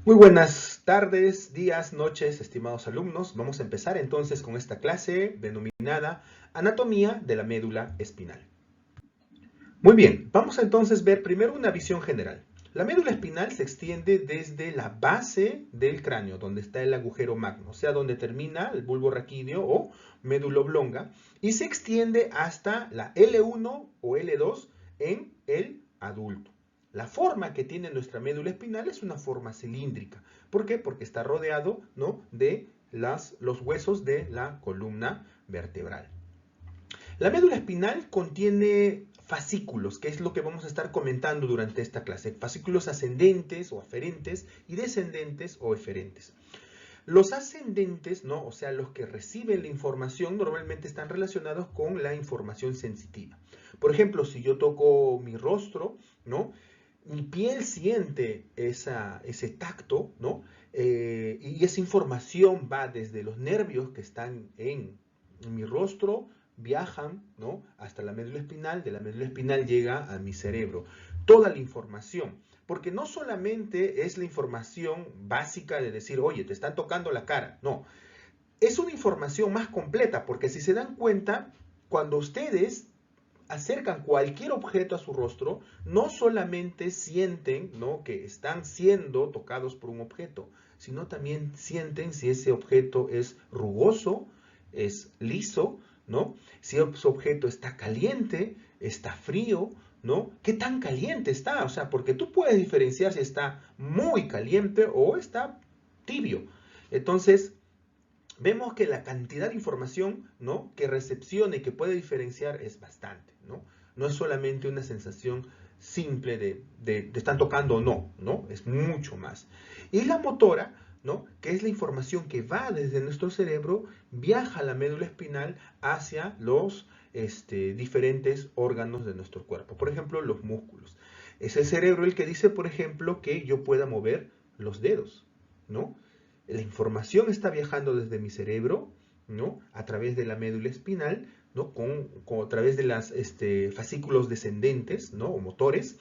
Muy buenas tardes, días, noches, estimados alumnos. Vamos a empezar entonces con esta clase denominada Anatomía de la médula espinal. Muy bien, vamos a entonces ver primero una visión general. La médula espinal se extiende desde la base del cráneo, donde está el agujero magno, o sea, donde termina el bulbo raquídeo o médula oblonga, y se extiende hasta la L1 o L2 en el adulto. La forma que tiene nuestra médula espinal es una forma cilíndrica. ¿Por qué? Porque está rodeado, ¿no?, de los huesos de la columna vertebral. La médula espinal contiene fascículos, que es lo que vamos a estar comentando durante esta clase. Fascículos ascendentes o aferentes y descendentes o eferentes. Los ascendentes, ¿no?, o sea, los que reciben la información, normalmente están relacionados con la información sensitiva. Por ejemplo, si yo toco mi rostro, ¿no?, mi piel siente ese tacto, ¿no? Y esa información va desde los nervios que están en mi rostro, viajan, ¿no?, hasta la médula espinal, de la médula espinal llega a mi cerebro. Toda la información, porque no solamente es la información básica de decir, oye, te están tocando la cara, no, es una información más completa, porque si se dan cuenta, cuando ustedes acercan cualquier objeto a su rostro, no solamente sienten, ¿no?, que están siendo tocados por un objeto, sino también sienten si ese objeto es rugoso, es liso, ¿no? Si ese objeto está caliente, está frío, ¿no? ¿Qué tan caliente está? O sea, porque tú puedes diferenciar si está muy caliente o está tibio. Entonces, vemos que la cantidad de información, ¿no?, que recepciona y que puede diferenciar es bastante, ¿no? No es solamente una sensación simple de te están tocando o no, ¿no? Es mucho más. Y la motora, ¿no?, que es la información que va desde nuestro cerebro, viaja a la médula espinal hacia los diferentes órganos de nuestro cuerpo. Por ejemplo, los músculos. Es el cerebro el que dice, por ejemplo, que yo pueda mover los dedos, ¿no? La información está viajando desde mi cerebro, ¿no?, a través de la médula espinal, ¿no?, a través de los fascículos descendentes, ¿no?, o motores,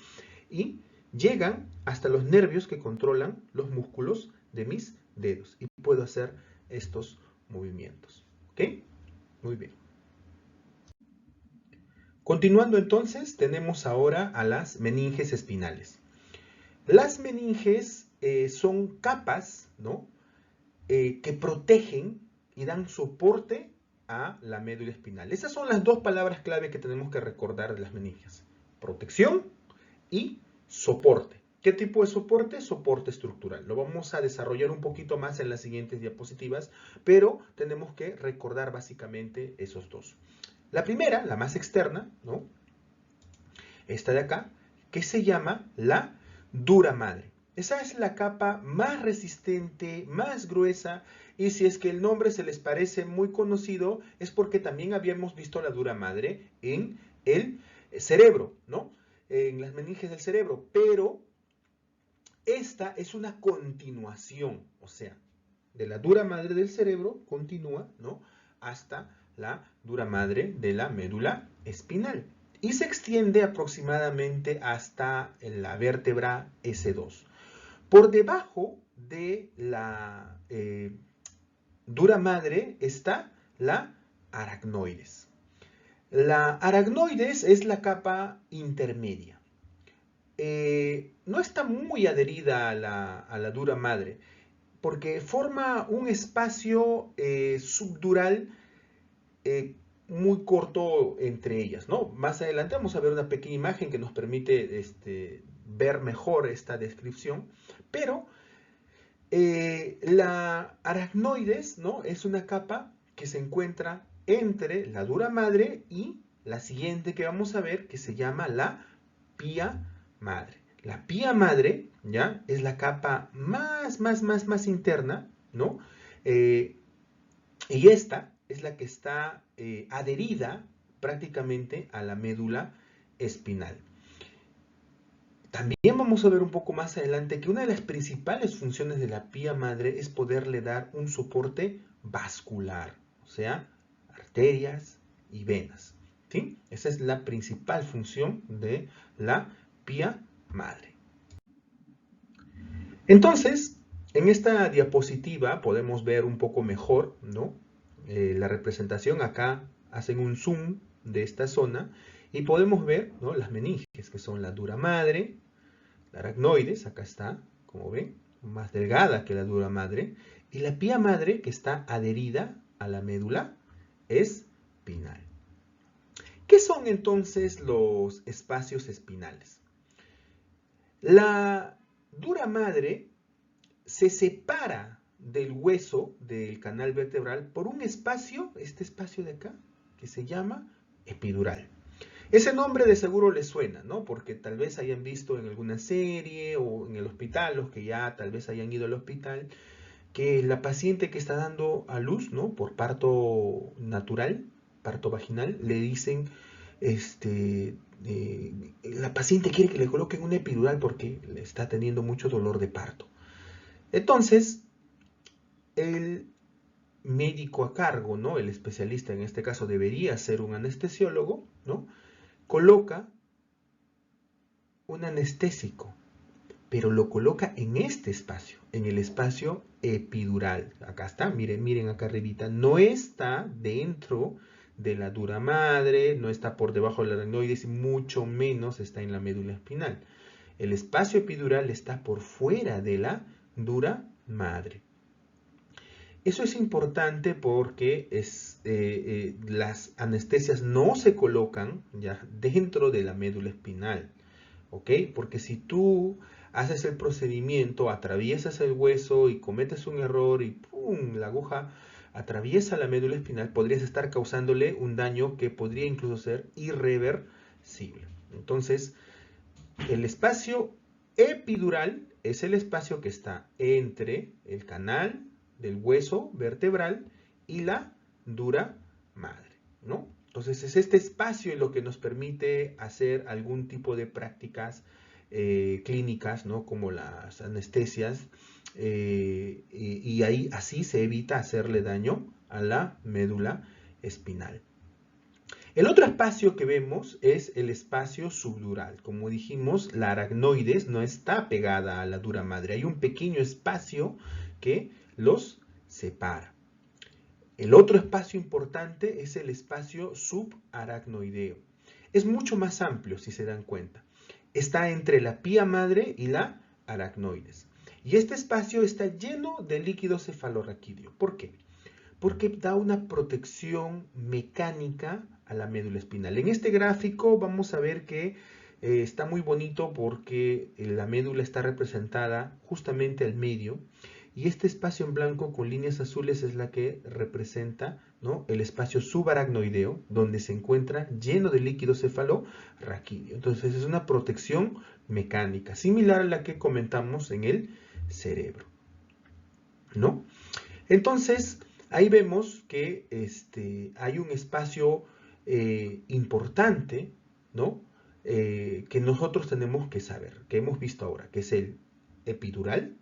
y llegan hasta los nervios que controlan los músculos de mis dedos. Y puedo hacer estos movimientos. ¿Ok? Muy bien. Continuando entonces, tenemos ahora a las meninges espinales. Las meninges son capas, ¿no?, que protegen y dan soporte a la médula espinal. Esas son las dos palabras clave que tenemos que recordar de las meninges: protección y soporte. ¿Qué tipo de soporte? Soporte estructural. Lo vamos a desarrollar un poquito más en las siguientes diapositivas, pero tenemos que recordar básicamente esos dos. La primera, la más externa, ¿no?, esta de acá, que se llama la dura madre. Esa es la capa más resistente, más gruesa, y si es que el nombre se les parece muy conocido, es porque también habíamos visto la dura madre en el cerebro, ¿no?, en las meninges del cerebro, pero esta es una continuación, o sea, de la dura madre del cerebro continúa, ¿no?, hasta la dura madre de la médula espinal y se extiende aproximadamente hasta la vértebra S2. Por debajo de la dura madre está la aracnoides. La aracnoides es la capa intermedia. No está muy adherida a la dura madre, porque forma un espacio subdural muy corto entre ellas, ¿no? Más adelante vamos a ver una pequeña imagen que nos permite ver mejor esta descripción, pero la aracnoides, ¿no?, es una capa que se encuentra entre la dura madre y la siguiente que vamos a ver, que se llama la pía madre. La pía madre, ¿ya?, es la capa más interna, ¿no? Y esta es la que está adherida prácticamente a la médula espinal. También vamos a ver un poco más adelante que una de las principales funciones de la pía madre es poderle dar un soporte vascular, o sea, arterias y venas, ¿sí? Esa es la principal función de la pía madre. Entonces, En esta diapositiva podemos ver un poco mejor, ¿no? La representación. Acá hacen un zoom de esta zona y podemos ver, ¿no?, las meninges, que son la dura madre, la aracnoides, acá está, como ven, más delgada que la dura madre, y la pía madre, que está adherida a la médula espinal. ¿Qué son entonces los espacios espinales? La dura madre se separa del hueso del canal vertebral por un espacio, este espacio de acá, que se llama epidural. Ese nombre de seguro les suena, ¿no? Porque tal vez hayan visto en alguna serie o en el hospital, los que ya tal vez hayan ido al hospital, que la paciente que está dando a luz, ¿no?, por parto natural, parto vaginal, le dicen, la paciente quiere que le coloquen una epidural porque le está teniendo mucho dolor de parto. Entonces, el médico a cargo, ¿no?, el especialista en este caso debería ser un anestesiólogo, ¿no?, coloca un anestésico, pero lo coloca en este espacio, en el espacio epidural. Acá está, miren, miren acá arribita, no está dentro de la dura madre, no está por debajo de la aracnoides, mucho menos está en la médula espinal. El espacio epidural está por fuera de la dura madre. Eso es importante porque las anestesias no se colocan ya dentro de la médula espinal, ¿ok? Porque si tú haces el procedimiento, atraviesas el hueso y cometes un error y ¡pum!, la aguja atraviesa la médula espinal, podrías estar causándole un daño que podría incluso ser irreversible. Entonces, el espacio epidural es el espacio que está entre el canal del hueso vertebral y la dura madre, ¿no? Entonces es este espacio lo que nos permite hacer algún tipo de prácticas clínicas, ¿no?, como las anestesias, y ahí así se evita hacerle daño a la médula espinal. El otro espacio que vemos es el espacio subdural. Como dijimos, la aracnoides no está pegada a la dura madre. Hay un pequeño espacio que los separa. El otro espacio importante es el espacio subaracnoideo. Es mucho más amplio, si se dan cuenta. Está entre la pía madre y la aracnoides. Y este espacio está lleno de líquido cefalorraquídeo. ¿Por qué? Porque da una protección mecánica a la médula espinal. En este gráfico vamos a ver que está muy bonito porque la médula está representada justamente al medio, y este espacio en blanco con líneas azules es la que representa, ¿no?, el espacio subaracnoideo, donde se encuentra lleno de líquido cefalorraquídeo. Entonces es una protección mecánica, similar a la que comentamos en el cerebro, ¿no? Entonces, ahí vemos que hay un espacio importante, ¿no?, que nosotros tenemos que saber, que hemos visto ahora, que es el epidural,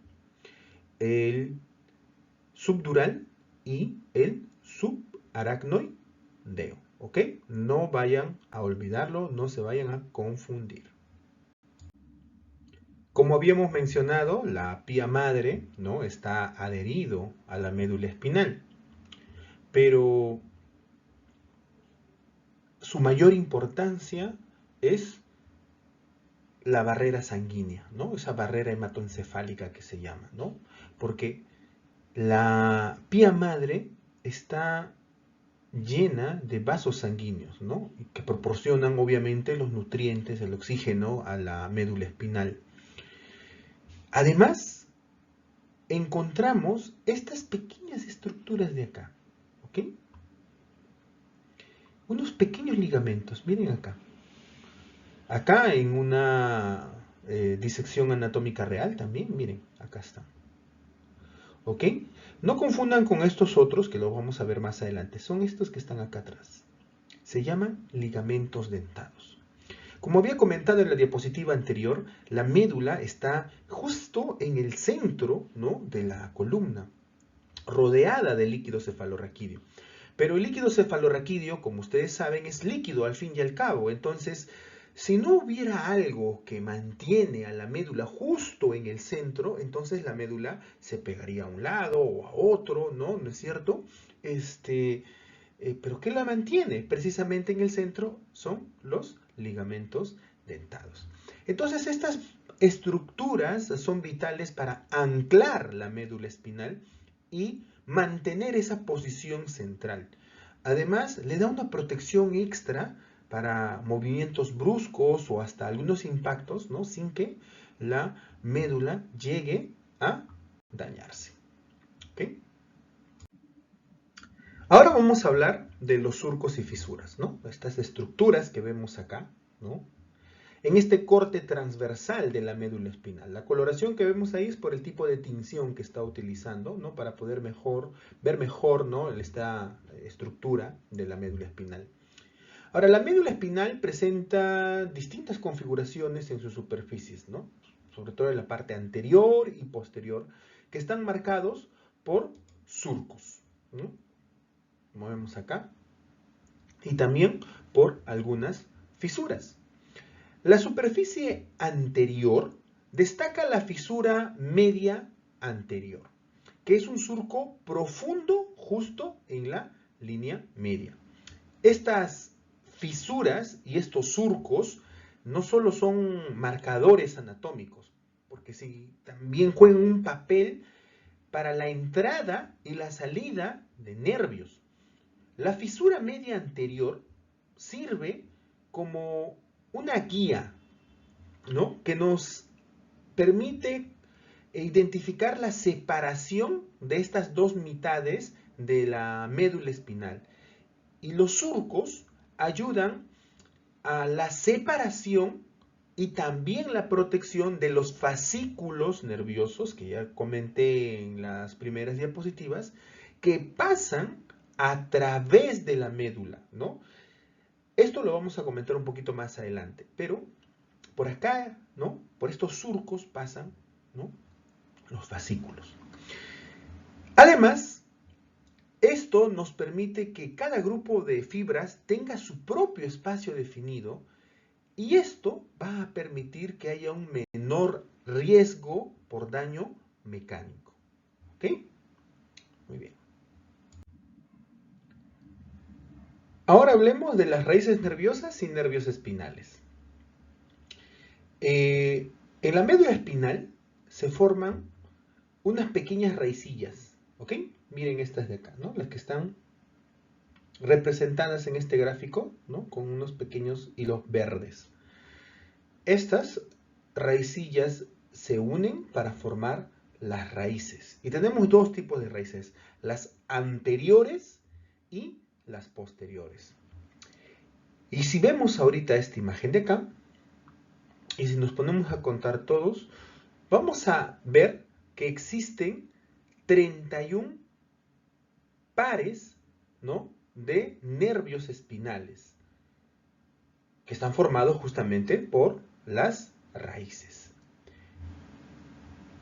el subdural y el subaracnoideo, ¿ok? No vayan a olvidarlo, no se vayan a confundir. Como habíamos mencionado, la pía madre, ¿no?, está adherido a la médula espinal, pero su mayor importancia es la barrera sanguínea, ¿no?, esa barrera hematoencefálica que se llama, ¿no?, porque la pía madre está llena de vasos sanguíneos, ¿no?, que proporcionan obviamente los nutrientes, el oxígeno a la médula espinal. Además, encontramos estas pequeñas estructuras de acá, ¿ok? Unos pequeños ligamentos, miren acá. Acá en una disección anatómica real también, miren, acá está. ¿Ok? No confundan con estos otros, que los vamos a ver más adelante. Son estos que están acá atrás. Se llaman ligamentos dentados. Como había comentado en la diapositiva anterior, la médula está justo en el centro, ¿no?, de la columna, rodeada de líquido cefalorraquídeo. Pero el líquido cefalorraquídeo, como ustedes saben, es líquido al fin y al cabo. Entonces, Si no hubiera algo que mantiene a la médula justo en el centro, entonces la médula se pegaría a un lado o a otro, ¿no? ¿No es cierto? Pero ¿qué la mantiene? Precisamente en el centro son los ligamentos dentados. Entonces estas estructuras son vitales para anclar la médula espinal y mantener esa posición central. Además, le da una protección extra para movimientos bruscos o hasta algunos impactos, ¿no? Sin que la médula llegue a dañarse. ¿Okay? Ahora vamos a hablar de los surcos y fisuras, ¿no? Estas estructuras que vemos acá, ¿no? En este corte transversal de la médula espinal. La coloración que vemos ahí es por el tipo de tinción que está utilizando, ¿no? Para poder ver mejor, ¿no? Esta estructura de la médula espinal. Ahora, la médula espinal presenta distintas configuraciones en sus superficies, ¿no? Sobre todo en la parte anterior y posterior, que están marcados por surcos, ¿no? Movemos acá. Y también por algunas fisuras. La superficie anterior destaca la fisura media anterior, que es un surco profundo justo en la línea media. Estas fisuras y estos surcos no solo son marcadores anatómicos, porque sí, también juegan un papel para la entrada y la salida de nervios. La fisura media anterior sirve como una guía, ¿no? Que nos permite identificar la separación de estas dos mitades de la médula espinal. Y los surcos ayudan a la separación y también la protección de los fascículos nerviosos, que ya comenté en las primeras diapositivas, que pasan a través de la médula, ¿no? Esto lo vamos a comentar un poquito más adelante, pero por acá, ¿no? Por estos surcos pasan, ¿no? Los fascículos. Además, esto nos permite que cada grupo de fibras tenga su propio espacio definido y esto va a permitir que haya un menor riesgo por daño mecánico. ¿Ok? Muy bien. Ahora hablemos de las raíces nerviosas y nervios espinales. En la médula espinal se forman unas pequeñas raicillas, ¿ok? Miren estas de acá, ¿no? Las que están representadas en este gráfico, ¿no? Con unos pequeños hilos verdes. Estas raicillas se unen para formar las raíces. Y tenemos dos tipos de raíces, las anteriores y las posteriores. Y si vemos ahorita esta imagen de acá, y si nos ponemos a contar todos, vamos a ver que existen 31 pares, ¿no? De nervios espinales, que están formados justamente por las raíces.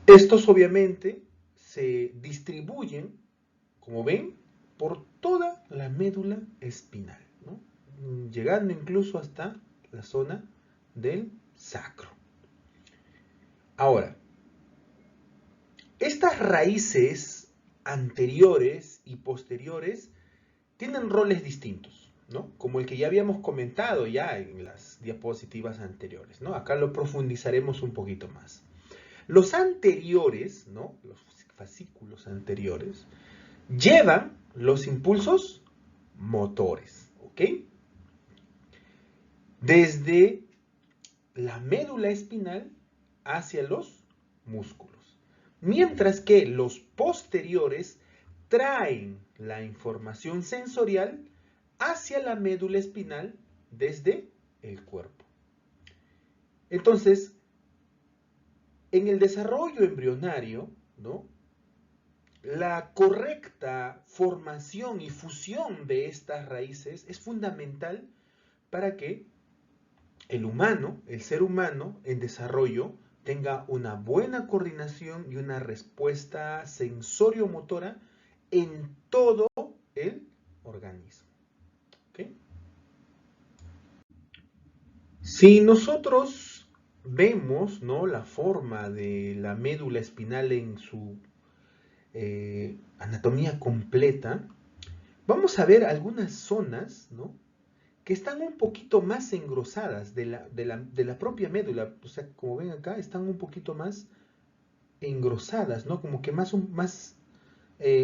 Estos obviamente se distribuyen, como ven, por toda la médula espinal, ¿no? Llegando incluso hasta la zona del sacro. Ahora, estas raíces anteriores y posteriores tienen roles distintos, ¿no? Como el que ya habíamos comentado ya en las diapositivas anteriores, ¿no? Acá lo profundizaremos un poquito más. Los anteriores, ¿no? Los fascículos anteriores, llevan los impulsos motores, ¿ok? Desde la médula espinal hacia los músculos. Mientras que los posteriores traen la información sensorial hacia la médula espinal desde el cuerpo. Entonces, en el desarrollo embrionario, ¿no? La correcta formación y fusión de estas raíces es fundamental para que el humano, el ser humano en desarrollo, tenga una buena coordinación y una respuesta sensorio-motora en todo el organismo. ¿Okay? Si nosotros vemos, ¿no?, la forma de la médula espinal en su anatomía completa, vamos a ver algunas zonas, ¿no?, que están un poquito más engrosadas de la propia médula. O sea, como ven acá, están un poquito más engrosadas, ¿no? Como que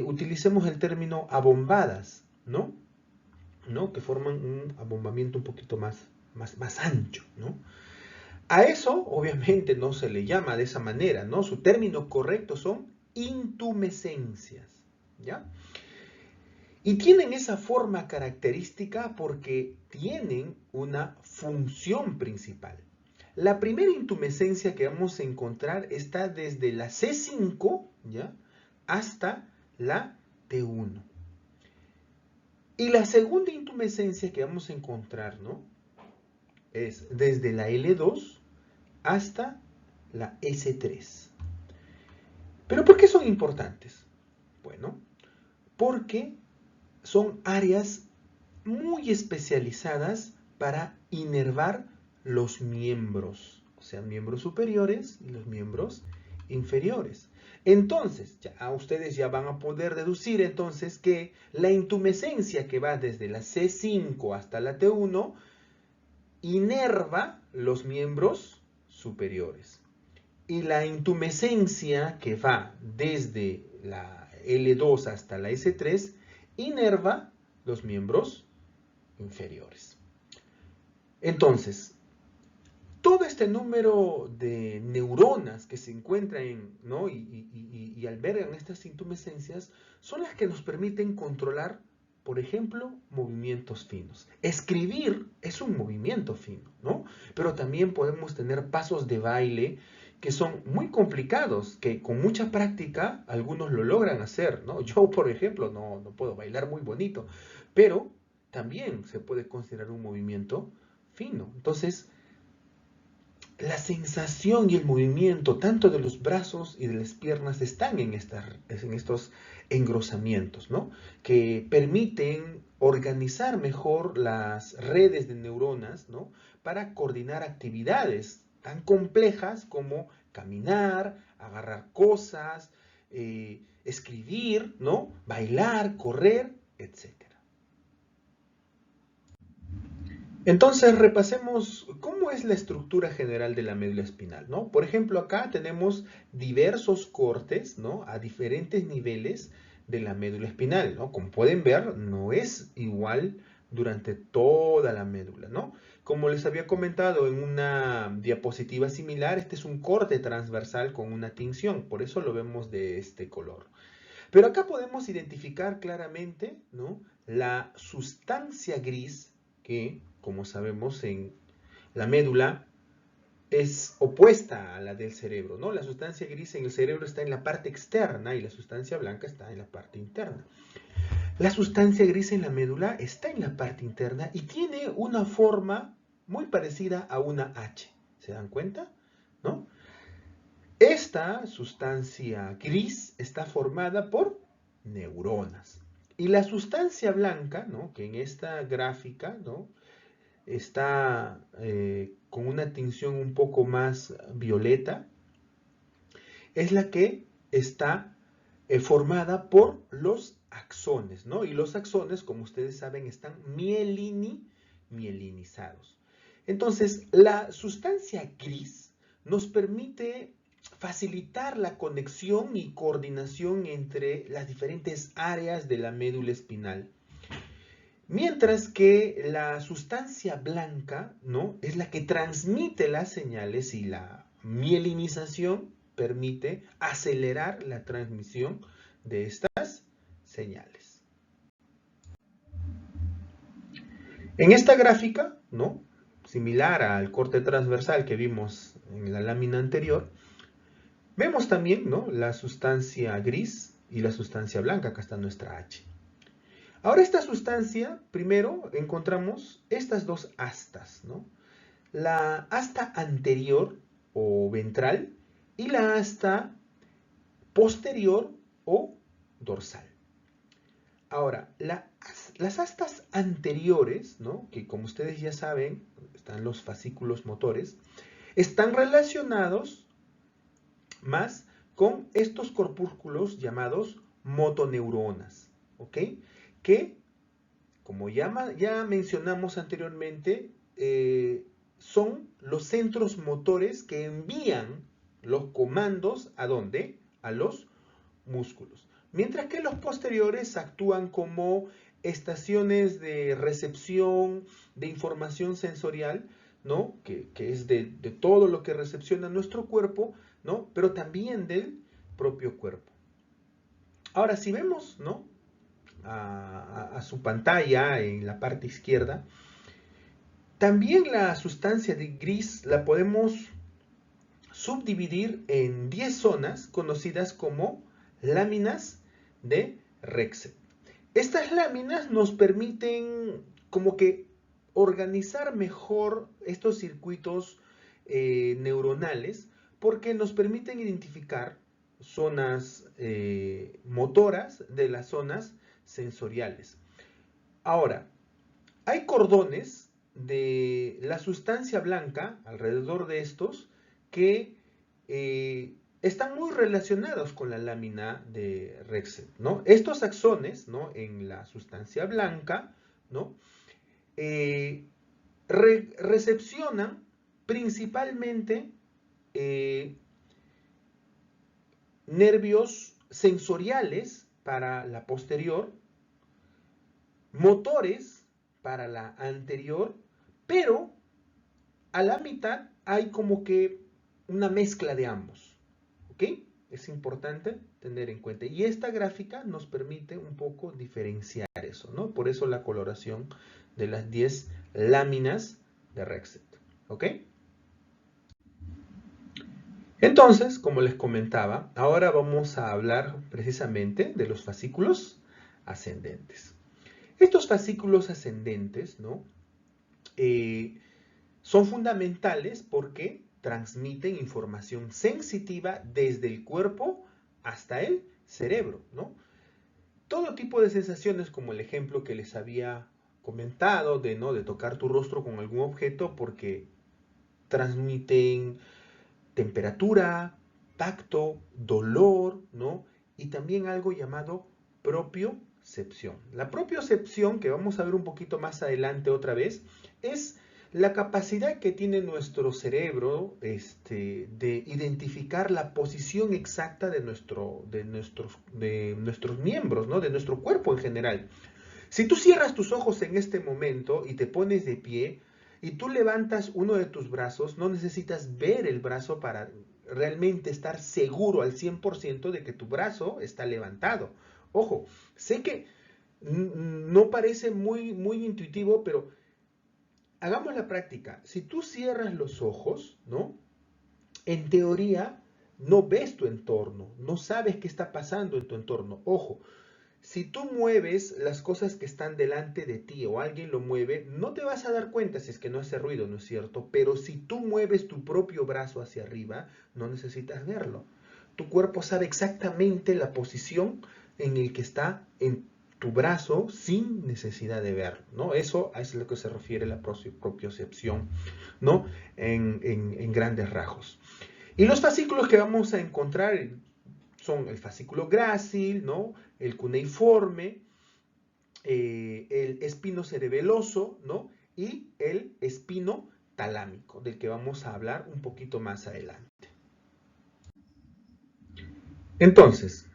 utilicemos el término abombadas, ¿no? ¿No? Que forman un abombamiento un poquito más ancho, ¿no? A eso, obviamente, no se le llama de esa manera, ¿no? Su término correcto son intumescencias, ¿ya? Y tienen esa forma característica porque tienen una función principal. La primera intumescencia que vamos a encontrar está desde la C5, ¿ya?, hasta la T1. Y la segunda intumescencia que vamos a encontrar, ¿no?, es desde la L2 hasta la S3. ¿Pero por qué son importantes? Bueno, porque son áreas muy especializadas para inervar los miembros, o sea, miembros superiores y los miembros inferiores. Entonces, ustedes ya van a poder deducir entonces que la intumescencia que va desde la C5 hasta la T1 inerva los miembros superiores. Y la intumescencia que va desde la L2 hasta la S3 inerva los miembros inferiores. Entonces, todo este número de neuronas que se encuentran, ¿no?, y albergan estas intumescencias son las que nos permiten controlar, por ejemplo, movimientos finos. Escribir es un movimiento fino, ¿no? Pero también podemos tener pasos de baile que son muy complicados, que con mucha práctica algunos lo logran hacer, ¿no? Yo, por ejemplo, no puedo bailar muy bonito, pero también se puede considerar un movimiento fino. Entonces, la sensación y el movimiento tanto de los brazos y de las piernas están en estos engrosamientos, ¿no?, que permiten organizar mejor las redes de neuronas, ¿no?, para coordinar actividades tan complejas como caminar, agarrar cosas, escribir, ¿no?, bailar, correr, etc. Entonces, repasemos cómo es la estructura general de la médula espinal, ¿no? Por ejemplo, acá tenemos diversos cortes, ¿no?, a diferentes niveles de la médula espinal, ¿no? Como pueden ver, no es igual durante toda la médula, ¿no? Como les había comentado en una diapositiva similar, este es un corte transversal con una tinción, por eso lo vemos de este color. Pero acá podemos identificar claramente, ¿no?, la sustancia gris que, como sabemos, en la médula es opuesta a la del cerebro, ¿no? La sustancia gris en el cerebro está en la parte externa y la sustancia blanca está en la parte interna. La sustancia gris en la médula está en la parte interna y tiene una forma muy parecida a una H. ¿Se dan cuenta? ¿No? Esta sustancia gris está formada por neuronas. Y la sustancia blanca, ¿no?, que en esta gráfica, ¿no?, está con una tinción un poco más violeta, es la que está formada por los axones, ¿no? Y los axones, como ustedes saben, están mielinizados. Entonces, la sustancia gris nos permite facilitar la conexión y coordinación entre las diferentes áreas de la médula espinal. Mientras que la sustancia blanca, ¿no?, es la que transmite las señales y la mielinización permite acelerar la transmisión de estas señales. En esta gráfica, ¿no?, similar al corte transversal que vimos en la lámina anterior, vemos también, ¿no?, la sustancia gris y la sustancia blanca. Acá está nuestra H. Ahora esta sustancia, primero encontramos estas dos astas, ¿no?, la asta anterior o ventral y la asta posterior o dorsal. Ahora, las astas anteriores, ¿no?, que como ustedes ya saben, están los fascículos motores, están relacionados más con estos corpúsculos llamados motoneuronas, ¿ok? Que, como ya mencionamos anteriormente, son los centros motores que envían los comandos ¿a dónde? A los músculos. Mientras que los posteriores actúan como estaciones de recepción de información sensorial, ¿no? Que es de todo lo que recepciona nuestro cuerpo, ¿no? Pero también del propio cuerpo. Ahora, si vemos, ¿no? a su pantalla en la parte izquierda, también la sustancia de gris la podemos subdividir en 10 zonas conocidas como láminas de Rexet. Estas láminas nos permiten como que organizar mejor estos circuitos neuronales porque nos permiten identificar zonas motoras de las zonas sensoriales. Ahora, hay cordones de la sustancia blanca alrededor de estos que están muy relacionados con la lámina de Rexet, ¿no? Estos axones, ¿no? En la sustancia blanca, ¿no? Recepcionan principalmente nervios sensoriales para la posterior, motores para la anterior, pero a la mitad hay como que una mezcla de ambos, ¿ok? Es importante tener en cuenta. Y esta gráfica nos permite un poco diferenciar eso, ¿no? Por eso la coloración de las 10 láminas de Rexet, ¿ok? Entonces, como les comentaba, ahora vamos a hablar precisamente de los fascículos ascendentes. Estos fascículos ascendentes, ¿no? Son fundamentales porque transmiten información sensitiva desde el cuerpo hasta el cerebro, ¿no? Todo tipo de sensaciones, como el ejemplo que les había comentado de tocar tu rostro con algún objeto, porque transmiten temperatura, tacto, dolor, ¿no? Y también algo llamado propiocepción. La propiocepción, que vamos a ver un poquito más adelante otra vez, es la capacidad que tiene nuestro cerebro de identificar la posición exacta de nuestros miembros, ¿no? De nuestro cuerpo en general. Si tú cierras tus ojos en este momento y te pones de pie y tú levantas uno de tus brazos, no necesitas ver el brazo para realmente estar seguro al 100% de que tu brazo está levantado. Ojo, sé que no parece muy intuitivo, pero hagamos la práctica. Si tú cierras los ojos, ¿no? En teoría, no ves tu entorno, no sabes qué está pasando en tu entorno. Ojo, si tú mueves las cosas que están delante de ti o alguien lo mueve, no te vas a dar cuenta si es que no hace ruido, ¿no es cierto? Pero si tú mueves tu propio brazo hacia arriba, no necesitas verlo. Tu cuerpo sabe exactamente la posición en el que está en tu brazo sin necesidad de verlo, ¿no? Eso es a lo que se refiere la propiocepción, ¿no? En grandes rasgos. Y los fascículos que vamos a encontrar son el fascículo grácil, ¿no? El cuneiforme, el espino cerebeloso, ¿no? Y el espino talámico, del que vamos a hablar un poquito más adelante. Entonces,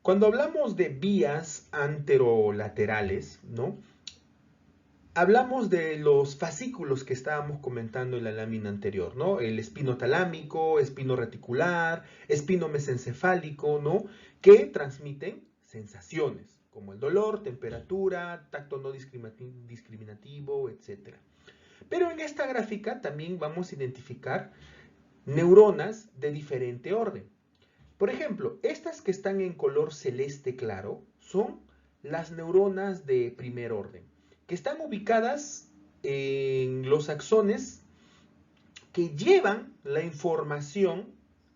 cuando hablamos de vías anterolaterales, ¿no? Hablamos de los fascículos que estábamos comentando en la lámina anterior, ¿no? El espino talámico, espino reticular, espino mesencefálico, ¿no? Que transmiten sensaciones, como el dolor, temperatura, tacto no discriminativo, etc. Pero en esta gráfica también vamos a identificar neuronas de diferente orden. Por ejemplo, estas que están en color celeste claro son las neuronas de primer orden, que están ubicadas en los axones que llevan la información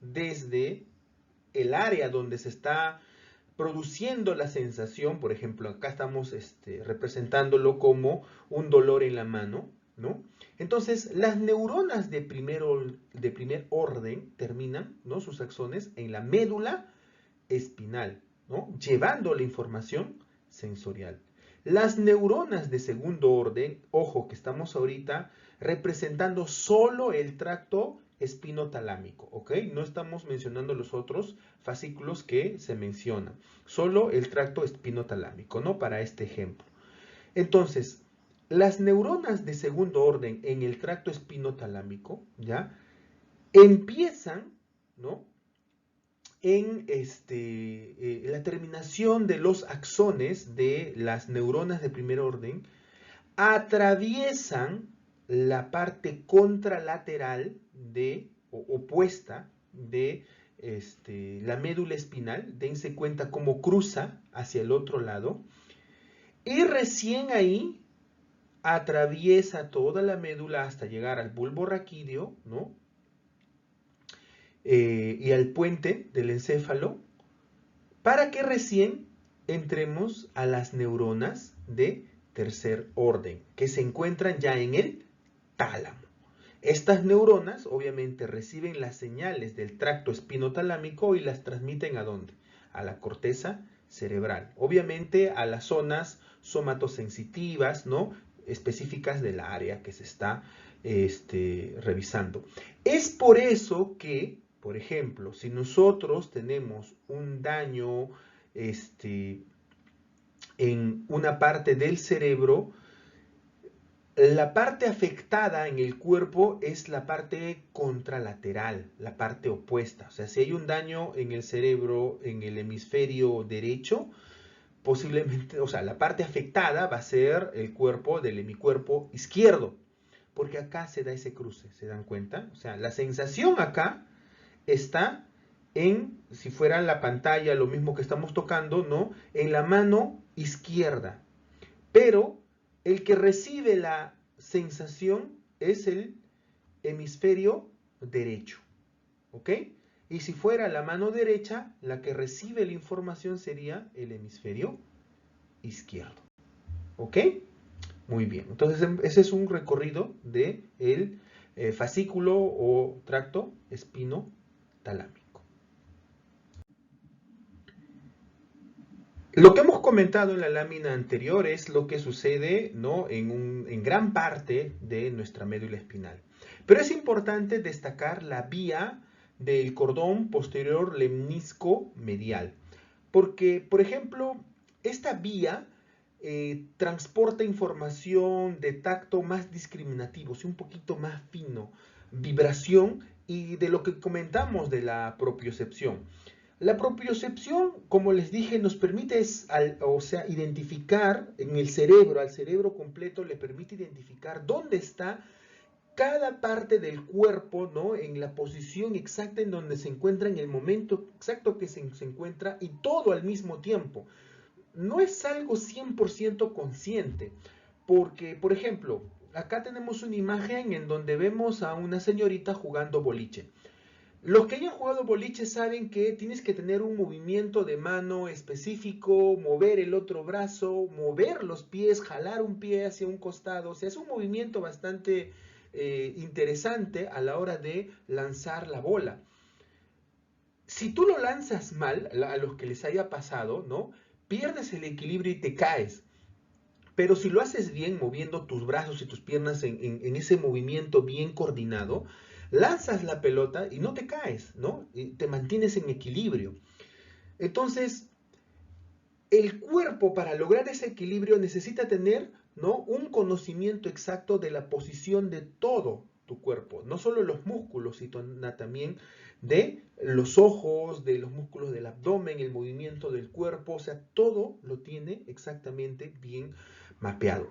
desde el área donde se está produciendo la sensación. Por ejemplo, acá estamos representándolo como un dolor en la mano, ¿no? Entonces, las neuronas de primer orden terminan, ¿no?, sus axones en la médula espinal, ¿no?, llevando la información sensorial. Las neuronas de segundo orden, ojo que estamos ahorita representando solo el tracto espinotalámico, ¿ok? No estamos mencionando los otros fascículos que se mencionan, solo el tracto espinotalámico, ¿no?, para este ejemplo. Entonces, las neuronas de segundo orden en el tracto espinotalámico, ¿ya?, empiezan, ¿no?, en la terminación de los axones de las neuronas de primer orden, atraviesan la parte contralateral o opuesta de la médula espinal, dense cuenta cómo cruza hacia el otro lado, y recién ahí atraviesa toda la médula hasta llegar al bulbo raquídeo, ¿no?, y al puente del encéfalo, para que recién entremos a las neuronas de tercer orden, que se encuentran ya en el tálamo. Estas neuronas obviamente reciben las señales del tracto espinotalámico y las transmiten ¿a dónde? A la corteza cerebral. Obviamente a las zonas somatosensitivas, ¿no?, específicas del área que se está revisando. Es por eso que, por ejemplo, si nosotros tenemos un daño en una parte del cerebro, la parte afectada en el cuerpo es la parte contralateral, la parte opuesta. O sea, si hay un daño en el cerebro, en el hemisferio derecho, posiblemente, o sea, la parte afectada va a ser el cuerpo del hemicuerpo izquierdo, porque acá se da ese cruce, ¿se dan cuenta? O sea, la sensación acá está en, si fuera la pantalla, lo mismo que estamos tocando, ¿no?, en la mano izquierda. Pero el que recibe la sensación es el hemisferio derecho, ¿ok? Y si fuera la mano derecha, la que recibe la información sería el hemisferio izquierdo, ¿ok? Muy bien, entonces ese es un recorrido del fascículo o tracto espinotalámico. Lo que hemos comentado en la lámina anterior es lo que sucede, ¿no?, en gran parte de nuestra médula espinal. Pero es importante destacar la vía del cordón posterior lemnisco medial. Porque, por ejemplo, esta vía transporta información de tacto más discriminativo, un poquito más fino, vibración y de lo que comentamos de la propiocepción. La propiocepción, como les dije, nos permite identificar en el cerebro, al cerebro completo le permite identificar dónde está cada parte del cuerpo, ¿no?, en la posición exacta en donde se encuentra, en el momento exacto que se encuentra, y todo al mismo tiempo. No es algo 100% consciente, porque, por ejemplo, acá tenemos una imagen en donde vemos a una señorita jugando boliche. Los que hayan jugado boliche saben que tienes que tener un movimiento de mano específico, mover el otro brazo, mover los pies, jalar un pie hacia un costado. O sea, es un movimiento bastante interesante a la hora de lanzar la bola. Si tú lo lanzas mal, a los que les haya pasado, ¿no?, pierdes el equilibrio y te caes. Pero si lo haces bien, moviendo tus brazos y tus piernas en ese movimiento bien coordinado, lanzas la pelota y no te caes, ¿no? Y te mantienes en equilibrio. Entonces, el cuerpo, para lograr ese equilibrio, necesita tener, ¿no?, un conocimiento exacto de la posición de todo tu cuerpo. No solo los músculos, sino también de los ojos, de los músculos del abdomen, el movimiento del cuerpo. O sea, todo lo tiene exactamente bien mapeado.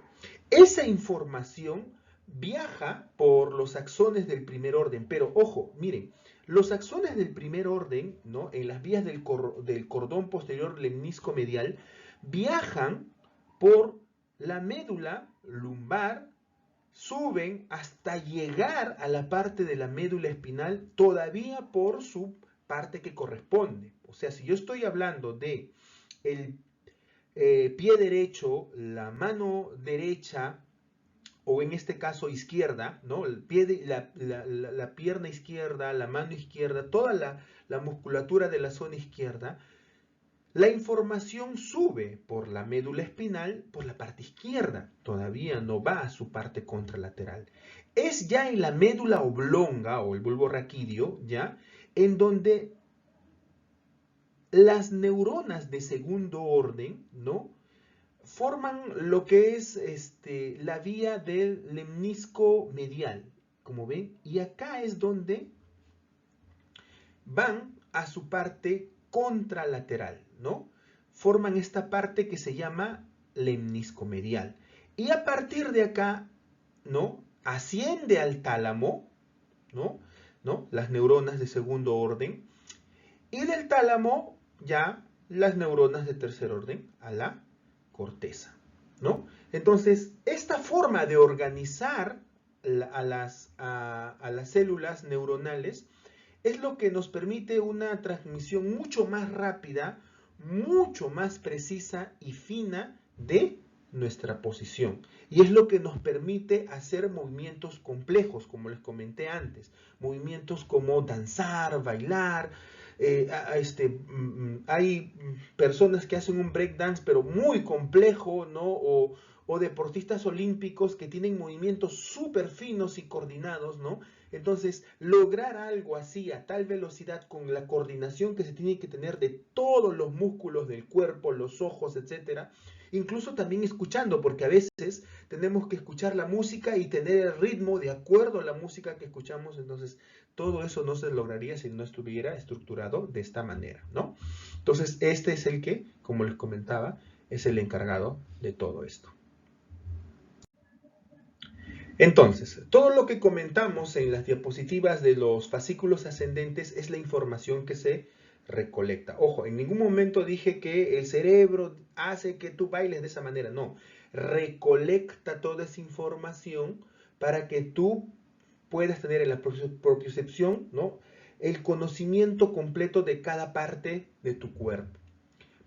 Esa información viaja por los axones del primer orden, pero ojo, miren, los axones del primer orden, ¿no?, en las vías del cordón posterior lemnisco medial, viajan por la médula lumbar, suben hasta llegar a la parte de la médula espinal, todavía por su parte que corresponde. O sea, si yo estoy hablando de el pie derecho, la mano derecha o en este caso izquierda, ¿no? El pie de, la pierna izquierda, la mano izquierda, toda la musculatura de la zona izquierda, la información sube por la médula espinal por la parte izquierda, todavía no va a su parte contralateral. Es ya en la médula oblonga o el bulbo raquídeo, ya, en donde las neuronas de segundo orden, ¿no? Forman lo que es la vía del lemnisco medial, como ven, y acá es donde van a su parte contralateral, ¿no? Forman esta parte que se llama lemnisco medial. Y a partir de acá, ¿no? Asciende al tálamo, ¿no? ¿No? Las neuronas de segundo orden. Y del tálamo ya las neuronas de tercer orden a la corteza, ¿no? Entonces, esta forma de organizar a las células neuronales es lo que nos permite una transmisión mucho más rápida, mucho más precisa y fina de nuestra posición. Y es lo que nos permite hacer movimientos complejos, como les comenté antes. Movimientos como danzar, bailar. Hay personas que hacen un breakdance, pero muy complejo, ¿no? O deportistas olímpicos que tienen movimientos súper finos y coordinados, ¿no? Entonces, lograr algo así a tal velocidad con la coordinación que se tiene que tener de todos los músculos del cuerpo, los ojos, etcétera, incluso también escuchando, porque a veces tenemos que escuchar la música y tener el ritmo de acuerdo a la música que escuchamos, entonces todo eso no se lograría si no estuviera estructurado de esta manera, ¿no? Entonces, este es el que, como les comentaba, es el encargado de todo esto. Entonces, todo lo que comentamos en las diapositivas de los fascículos ascendentes es la información que se recolecta. Ojo, en ningún momento dije que el cerebro hace que tú bailes de esa manera, no. Recolecta toda esa información para que tú puedas tener en la propiocepción, ¿no? El conocimiento completo de cada parte de tu cuerpo.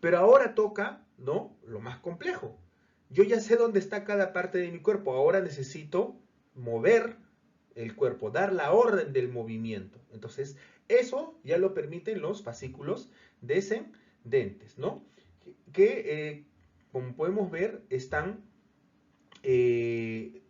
Pero ahora toca, ¿no? Lo más complejo. Yo ya sé dónde está cada parte de mi cuerpo. Ahora necesito mover el cuerpo, dar la orden del movimiento. Entonces, eso ya lo permiten los fascículos descendentes, ¿no? Que como podemos ver, están el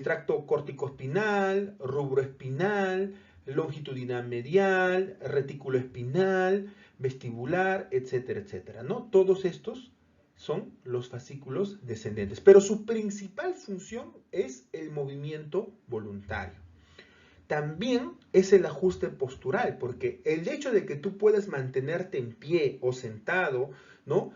tracto córtico-espinal, rubro espinal, longitudinal medial, retículo espinal, vestibular, etcétera, etcétera, ¿no? Todos estos son los fascículos descendentes, pero su principal función es el movimiento voluntario. También es el ajuste postural, porque el hecho de que tú puedas mantenerte en pie o sentado, ¿no?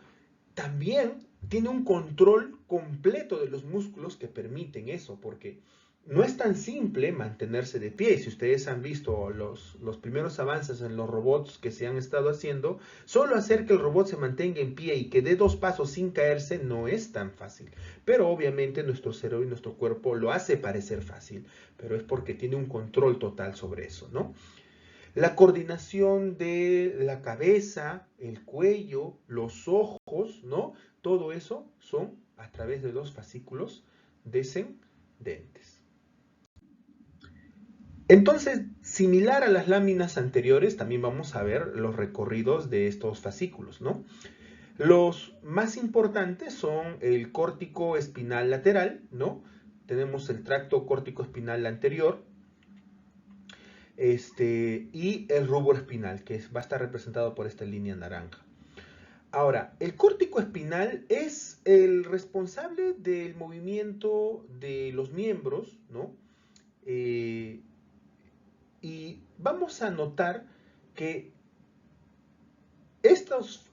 También tiene un control completo de los músculos que permiten eso, porque no es tan simple mantenerse de pie. Si ustedes han visto los primeros avances en los robots que se han estado haciendo, solo hacer que el robot se mantenga en pie y que dé 2 pasos sin caerse no es tan fácil. Pero obviamente nuestro cerebro y nuestro cuerpo lo hace parecer fácil, pero es porque tiene un control total sobre eso, ¿no? La coordinación de la cabeza, el cuello, los ojos, ¿no? Todo eso son a través de los fascículos descendentes. Entonces, similar a las láminas anteriores, también vamos a ver los recorridos de estos fascículos, ¿no? Los más importantes son el córtico espinal lateral, ¿no? Tenemos el tracto córtico espinal anterior, y el rubro espinal, que va a estar representado por esta línea naranja. Ahora, el córtico espinal es el responsable del movimiento de los miembros, ¿no? Y vamos a notar que estos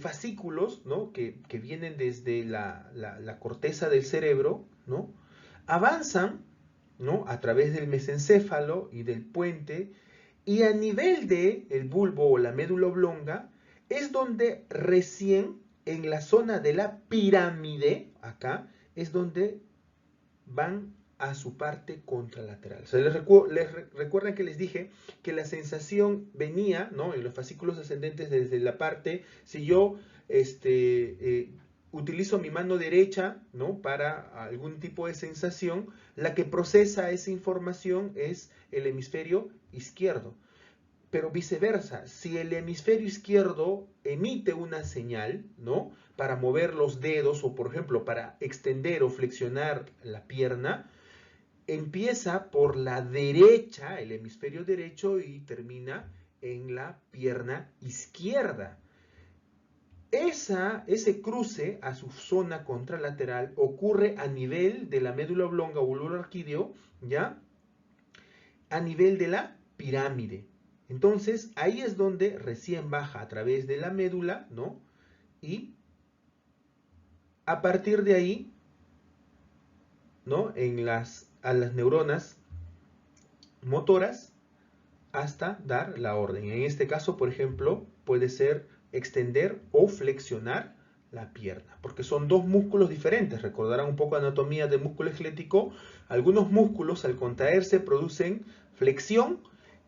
fascículos, ¿no? que vienen desde la corteza del cerebro, ¿no? Avanzan, ¿no? A través del mesencéfalo y del puente, y a nivel del bulbo o la médula oblonga es donde recién en la zona de la pirámide, acá, es donde van a su parte contralateral. O sea, recuerdan que les dije que la sensación venía, ¿no? En los fascículos ascendentes desde la parte, si yo utilizo mi mano derecha, ¿no?, para algún tipo de sensación, la que procesa esa información es el hemisferio izquierdo. Pero viceversa, si el hemisferio izquierdo emite una señal, ¿no?, para mover los dedos o, por ejemplo, para extender o flexionar la pierna, empieza por la derecha, el hemisferio derecho, y termina en la pierna izquierda. Ese cruce a su zona contralateral ocurre a nivel de la médula oblonga o bulbo arquídeo, ¿ya?, a nivel de la pirámide. Entonces, ahí es donde recién baja a través de la médula, ¿no? Y a partir de ahí, ¿no?, a las neuronas motoras hasta dar la orden. En este caso, por ejemplo, puede ser extender o flexionar la pierna, porque son dos músculos diferentes. Recordarán un poco anatomía del músculo esquelético. Algunos músculos al contraerse producen flexión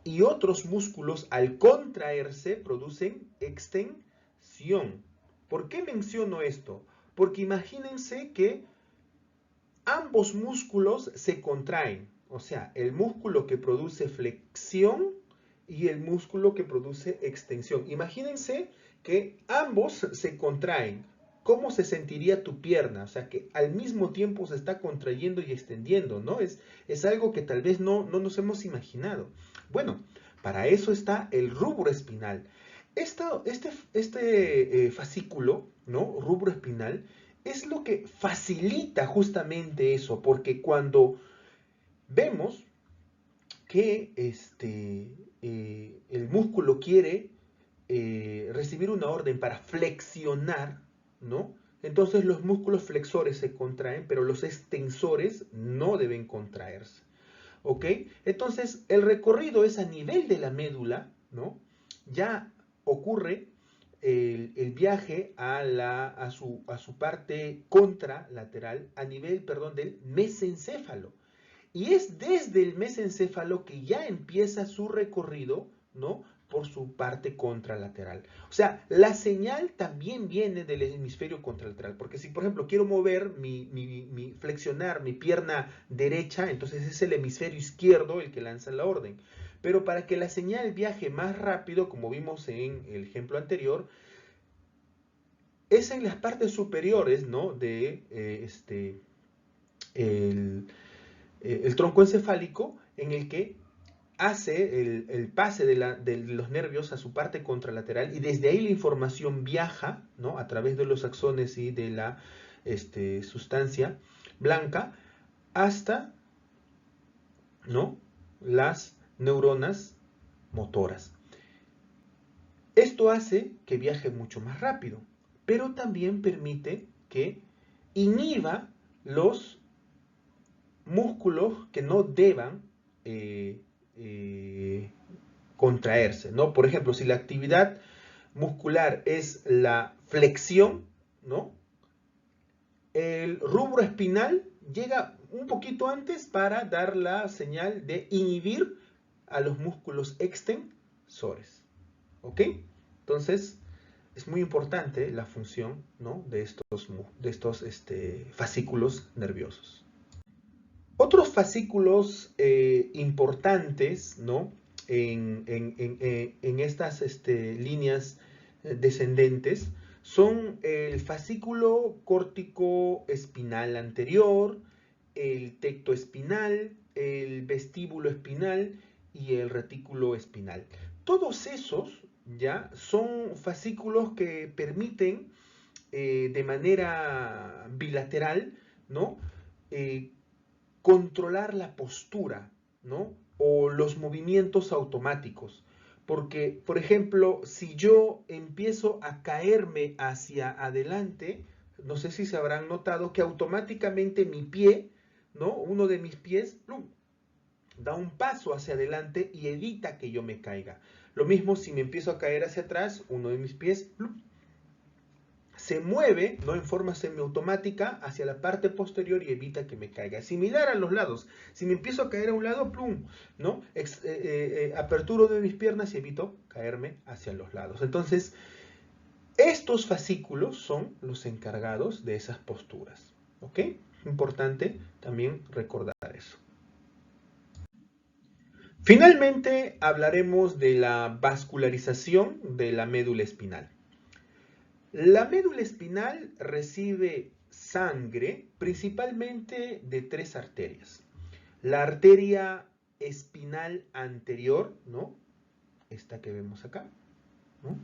y otros músculos al contraerse producen extensión. ¿Por qué menciono esto? Porque imagínense que ambos músculos se contraen, o sea, el músculo que produce flexión y el músculo que produce extensión. Imagínense que ambos se contraen. ¿Cómo se sentiría tu pierna? O sea, que al mismo tiempo se está contrayendo y extendiendo, ¿no? Es algo que tal vez no nos hemos imaginado. Bueno, para eso está el rubro espinal. Este fascículo, ¿no?, rubro espinal, es lo que facilita justamente eso, porque cuando vemos que el músculo quiere recibir una orden para flexionar, ¿no?, entonces los músculos flexores se contraen, pero los extensores no deben contraerse, ¿ok? Entonces el recorrido es a nivel de la médula, ¿no? Ya ocurre el viaje a su parte contralateral a nivel, perdón, del mesencéfalo. Y es desde el mesencéfalo que ya empieza su recorrido, ¿no?, por su parte contralateral. O sea, la señal también viene del hemisferio contralateral, porque si, por ejemplo, quiero mover flexionar mi pierna derecha, entonces es el hemisferio izquierdo el que lanza la orden. Pero para que la señal viaje más rápido, como vimos en el ejemplo anterior, es en las partes superiores, ¿no?, de el tronco encefálico, en el que hace el pase de los nervios a su parte contralateral, y desde ahí la información viaja, ¿no?, a través de los axones y de la sustancia blanca hasta, ¿no?, las neuronas motoras. Esto hace que viaje mucho más rápido, pero también permite que inhiba los músculos que no deban contraerse, ¿no? Por ejemplo, si la actividad muscular es la flexión, ¿no?, el rubro espinal llega un poquito antes para dar la señal de inhibir a los músculos extensores, ¿ok? Entonces, es muy importante la función, ¿no?, de estos fascículos nerviosos. Otros fascículos importantes, ¿no?, en estas líneas descendentes son el fascículo córtico espinal anterior, el tecto espinal, el vestíbulo espinal y el retículo espinal. Todos esos ya son fascículos que permiten de manera bilateral, ¿no?, controlar la postura, ¿no?, o los movimientos automáticos. Porque, por ejemplo, si yo empiezo a caerme hacia adelante, no sé si se habrán notado que automáticamente mi pie, ¿no?, uno de mis pies, ¡plum!, da un paso hacia adelante y evita que yo me caiga. Lo mismo si me empiezo a caer hacia atrás, uno de mis pies, ¡plum!, se mueve, ¿no?, en forma semiautomática hacia la parte posterior y evita que me caiga. Similar a los lados. Si me empiezo a caer a un lado, plum, ¿no?, aperturo de mis piernas y evito caerme hacia los lados. Entonces, Estos fascículos son los encargados de esas posturas. ¿Ok? Importante también recordar eso. Finalmente hablaremos de la vascularización de la médula espinal. La médula espinal recibe sangre principalmente de 3 arterias. La arteria espinal anterior, ¿no? Esta que vemos acá, ¿no?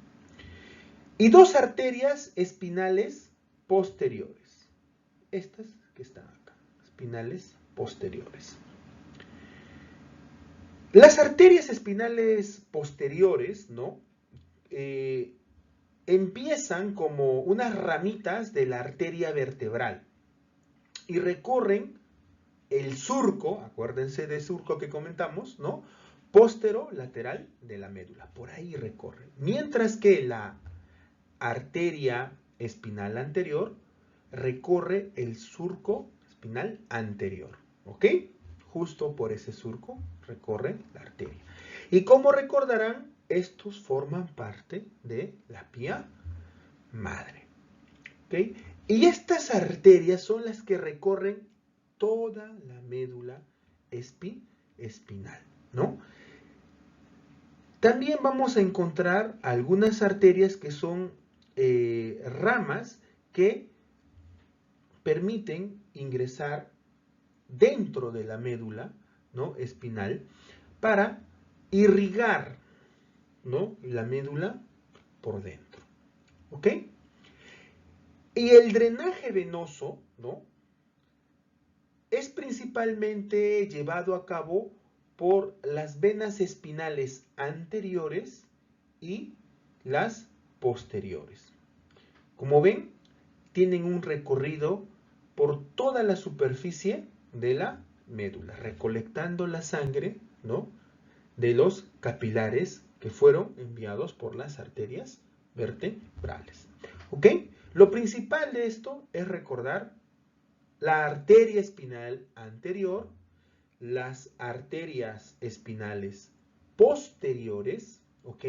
Y 2 arterias espinales posteriores. Estas que están acá, espinales posteriores. Las arterias espinales posteriores, ¿no? Empiezan como unas ramitas de la arteria vertebral y recorren el surco, acuérdense del surco que comentamos, ¿no? Posterolateral de la médula, por ahí recorre. Mientras que la arteria espinal anterior recorre el surco espinal anterior, ¿ok? Justo por ese surco recorre la arteria. Y como recordarán, estos forman parte de la pía madre, ¿ok? Y estas arterias son las que recorren toda la médula espinal, ¿no? También vamos a encontrar algunas arterias que son ramas que permiten ingresar dentro de la médula, ¿no? espinal para irrigar, ¿no? la médula por dentro. ¿Ok? Y el drenaje venoso, ¿no? es principalmente llevado a cabo por las venas espinales anteriores y las posteriores. Como ven, tienen un recorrido por toda la superficie de la médula, recolectando la sangre, ¿no? de los capilares que fueron enviados por las arterias vertebrales. ¿Ok? Lo principal de esto es recordar la arteria espinal anterior, las arterias espinales posteriores, ¿ok?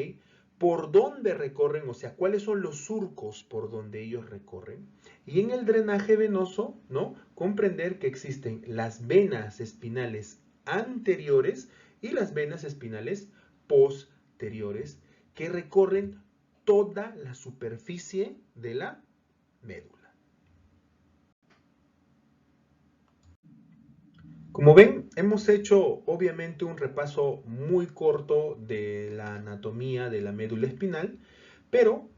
Por dónde recorren, o sea, cuáles son los surcos por donde ellos recorren. Y en el drenaje venoso, ¿no? Comprender que existen las venas espinales anteriores y las venas espinales posteriores que recorren toda la superficie de la médula. Como ven, hemos hecho obviamente un repaso muy corto de la anatomía de la médula espinal, pero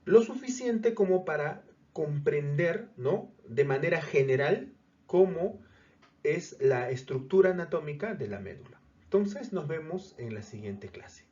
lo suficiente como para comprender, ¿no? de manera general cómo es la estructura anatómica de la médula. Entonces nos vemos en la siguiente clase.